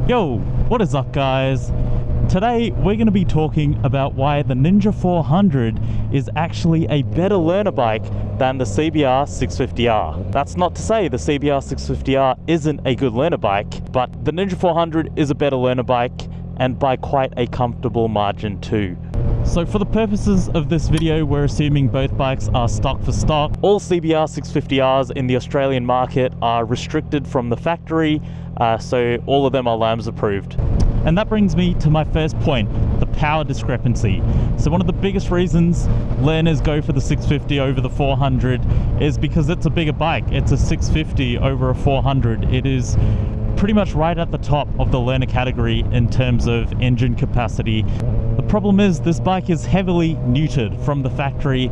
Yo, what is up guys? Today we're going to be talking about why the Ninja 400 is actually a better learner bike than the CBR 650R. That's not to say the CBR 650R isn't a good learner bike, but the Ninja 400 is a better learner bike and by quite a comfortable margin too. So for the purposes of this video, we're assuming both bikes are stock for stock. All CBR 650Rs in the Australian market are restricted from the factory, so all of them are LAMS approved. And that brings me to my first point, the power discrepancy. So one of the biggest reasons learners go for the 650 over the 400 is because it's a bigger bike. It's a 650 over a 400. It is pretty much right at the top of the learner category in terms of engine capacity. The problem is this bike is heavily neutered from the factory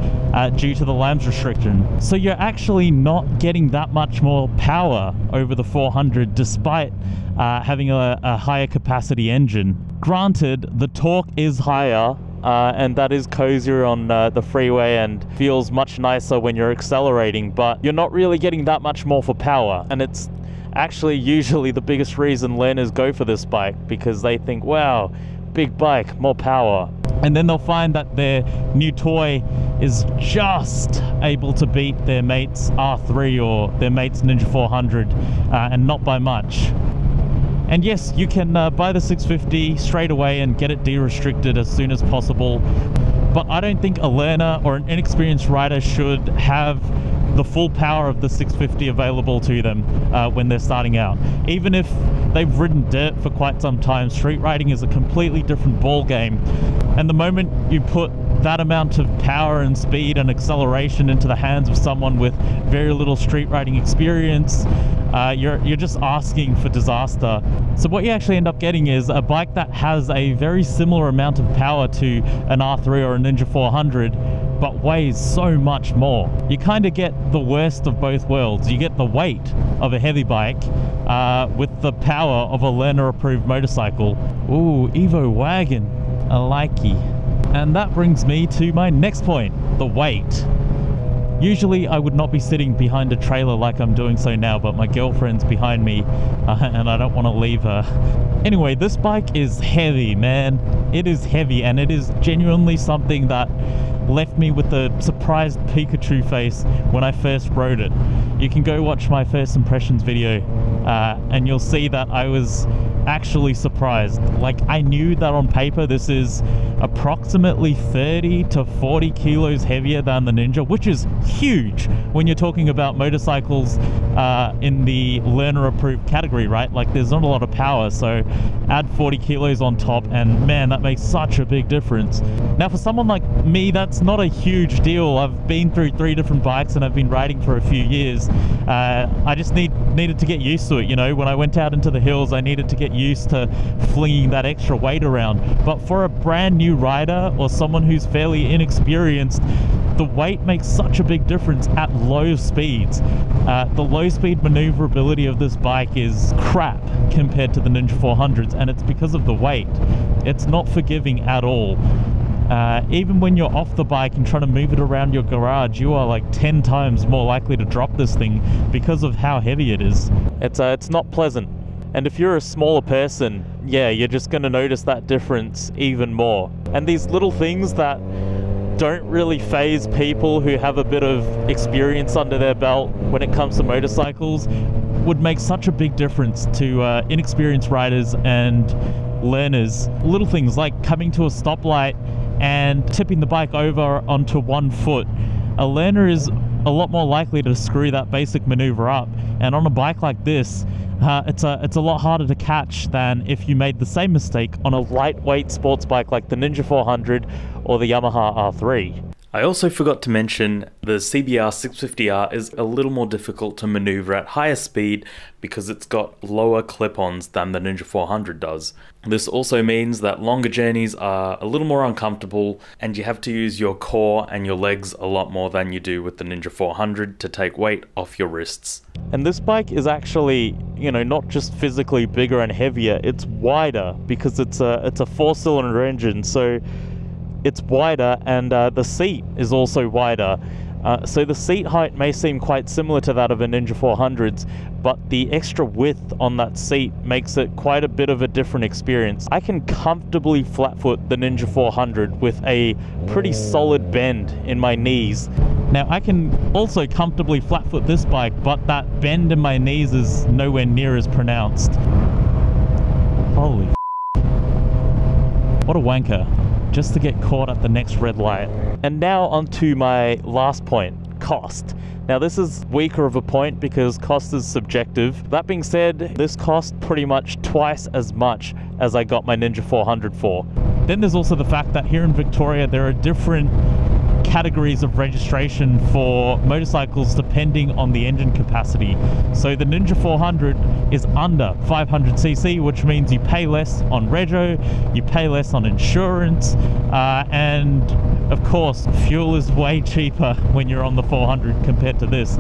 due to the LAMS restriction. So you're actually not getting that much more power over the 400 despite having a higher capacity engine. Granted, the torque is higher and that is cozier on the freeway and feels much nicer when you're accelerating, but you're not really getting that much more for power. And it's actually usually the biggest reason learners go for this bike, because they think, wow, big bike, more power. And then they'll find that their new toy is just able to beat their mate's R3 or their mate's Ninja 400 and not by much. And yes, you can buy the 650 straight away and get it de-restricted as soon as possible, but I don't think a learner or an inexperienced rider should have the full power of the 650 available to them when they're starting out. Even if they've ridden dirt for quite some time, street riding is a completely different ball game. And the moment you put that amount of power and speed and acceleration into the hands of someone with very little street riding experience, you're just asking for disaster. So what you actually end up getting is a bike that has a very similar amount of power to an R3 or a Ninja 400, but weighs so much more. You kind of get the worst of both worlds. You get the weight of a heavy bike with the power of a learner-approved motorcycle. Ooh, Evo Wagon, I likey. And that brings me to my next point, the weight. Usually I would not be sitting behind a trailer like I'm doing so now, but my girlfriend's behind me and I don't want to leave her. Anyway, this bike is heavy, man. It is heavy, and it is genuinely something that left me with a surprised Pikachu face when I first rode it. You can go watch my first impressions video and you'll see that I was actually surprised. Like, I knew that on paper this is approximately 30 to 40 kilos heavier than the Ninja, which is huge when you're talking about motorcycles in the learner approved category, right? Like, there's not a lot of power, so add 40 kilos on top and man, that makes such a big difference. Now for someone like me, that's not a huge deal. I've been through 3 different bikes and I've been riding for a few years. I just needed to get used to it, you know. When I went out into the hills, I needed to get used to flinging that extra weight around. But for a brand new rider or someone who's fairly inexperienced, the weight makes such a big difference at low speeds. The low speed maneuverability of this bike is crap compared to the Ninja 400s, and it's because of the weight. It's not forgiving at all. Even when you're off the bike and trying to move it around your garage, you are like 10 times more likely to drop this thing because of how heavy it is. It's not pleasant. And if you're a smaller person, yeah, you're just going to notice that difference even more. And these little things that don't really faze people who have a bit of experience under their belt when it comes to motorcycles would make such a big difference to inexperienced riders and learners. Little things like coming to a stoplight and tipping the bike over onto one foot. A learner is a lot more likely to screw that basic maneuver up, and on a bike like this, it's a lot harder to catch than if you made the same mistake on a lightweight sports bike like the Ninja 400 or the Yamaha R3. I also forgot to mention the CBR 650R is a little more difficult to maneuver at higher speed because it's got lower clip-ons than the Ninja 400 does. This also means that longer journeys are a little more uncomfortable and you have to use your core and your legs a lot more than you do with the Ninja 400 to take weight off your wrists. And this bike is actually, you know, not just physically bigger and heavier, it's wider because it's a 4-cylinder engine, so it's wider, and the seat is also wider. So the seat height may seem quite similar to that of a Ninja 400's, but the extra width on that seat makes it quite a bit of a different experience. I can comfortably flat foot the Ninja 400 with a pretty solid bend in my knees. Now I can also comfortably flat foot this bike, but that bend in my knees is nowhere near as pronounced. Holy what a wanker, just to get caught at the next red light. And now onto my last point, cost. Now this is weaker of a point because cost is subjective. That being said, this cost pretty much twice as much as I got my Ninja 400 for. Then there's also the fact that here in Victoria there are different categories of registration for motorcycles depending on the engine capacity. So the Ninja 400 is under 500cc, which means you pay less on rego, you pay less on insurance, and of course fuel is way cheaper when you're on the 400 compared to this.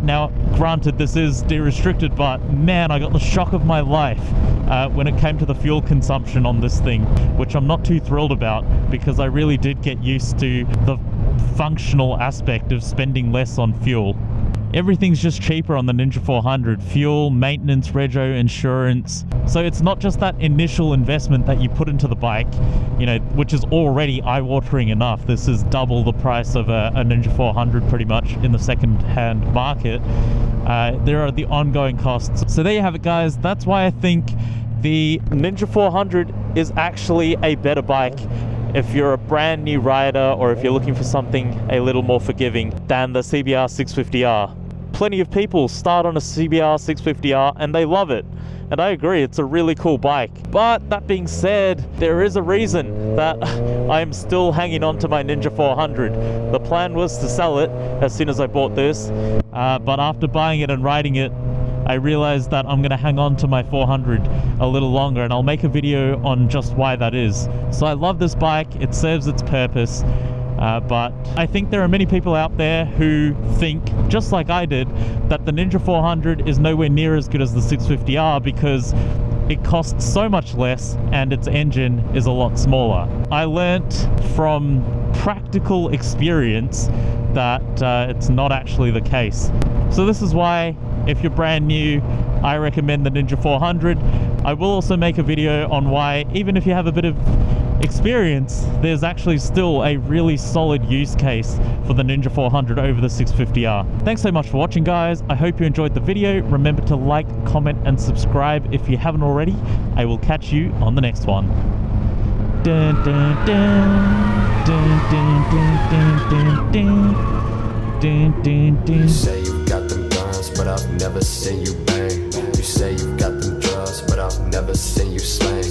Now granted, this is de-restricted, but man, I got the shock of my life when it came to the fuel consumption on this thing, which I'm not too thrilled about because I really did get used to the functional aspect of spending less on fuel. Everything's just cheaper on the Ninja 400. Fuel, maintenance, rego, insurance. So it's not just that initial investment that you put into the bike, you know, which is already eye-watering enough. This is double the price of a Ninja 400 pretty much in the second-hand market. There are the ongoing costs. So there you have it, guys. That's why I think the Ninja 400 is actually a better bike if you're a brand new rider or if you're looking for something a little more forgiving than the CBR 650R. Plenty of people start on a CBR 650R and they love it. And I agree, it's a really cool bike. But that being said, there is a reason that I'm still hanging on to my Ninja 400. The plan was to sell it as soon as I bought this, but after buying it and riding it, I realized that I'm gonna hang on to my 400 a little longer, and I'll make a video on just why that is. So I love this bike, it serves its purpose, but I think there are many people out there who think, just like I did, that the Ninja 400 is nowhere near as good as the 650R because it costs so much less and its engine is a lot smaller. I learnt from practical experience that it's not actually the case. So this is why, if you're brand new, I recommend the Ninja 400. I will also make a video on why, even if you have a bit of experience, there's actually still a really solid use case for the Ninja 400 over the 650R. Thanks so much for watching, guys. I hope you enjoyed the video. Remember to like, comment, and subscribe if you haven't already. I will catch you on the next one. Dun, dun, dun. Dun, dun, dun, dun, dun, dun. Dun, dun, dun. You say you got them guns, but I've never seen you bang. You say you got them drugs, but I've never seen you slang.